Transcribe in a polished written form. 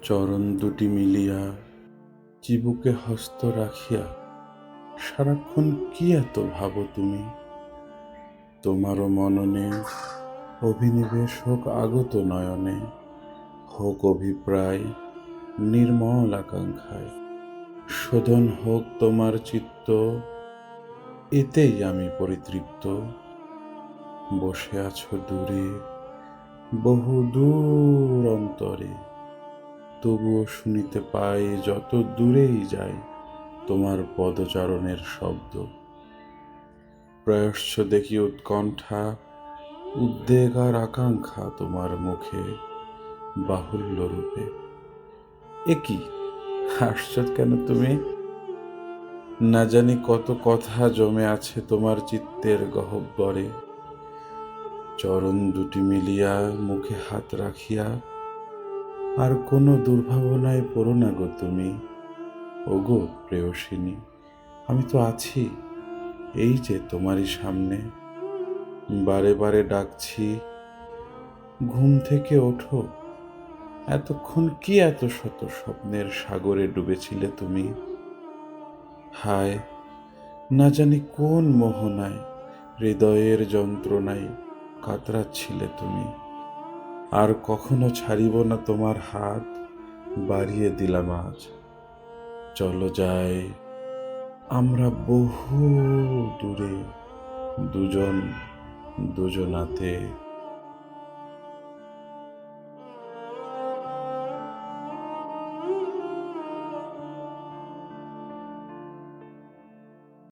চরণ দুটি মিলিয়া চিবুকে হস্ত রাখিয়া সারাক্ষণ কি এত ভাবো তুমি? তোমারও মননে অভিনিবেশ হোক আগত নয়নে, হোক অভিপ্রায় নির্মল আকাঙ্ক্ষায়, শোধন হোক তোমার চিত্ত, এতেই আমি পরিতৃপ্ত। বসে আছো দূরে, বহু দূর অন্তরে, তবুও শুনিতে পাই যত দূরেই যাই তোমার পদচারণের শব্দ। প্রয়শ্চ দেখি উৎকণ্ঠা, উদ্বেগ আর আকাঙ্ক্ষা তোমার মুখে বাহুল্য রূপে। এ কি, হাসছ কেন তুমি? না জানি কত কথা জমে আছে তোমার চিত্তের গহ্বরে। চরণ দুটি মিলিয়া মুখে হাত রাখিয়া আর কোনো দুর্ভাবনায় পড়ো না গো তুমি। ওগো প্রেয়সিনী, আমি তো আছি, এই যে তোমারই সামনে। বারে বারে ডাকছি, ঘুম থেকে ওঠো। এতক্ষণ কি এত শত স্বপ্নের সাগরে ডুবেছিলে তুমি? হায়, না জানি কোন মোহনায়, হৃদয়ের যন্ত্রণায় কাতরাচ্ছিলে তুমি। আর কখনো ছাড়িব না তোমার হাত, বাড়িয়ে দিলাম আজ। চলো যাই আমরা বহু দূরে, দুজন দুজনাতে।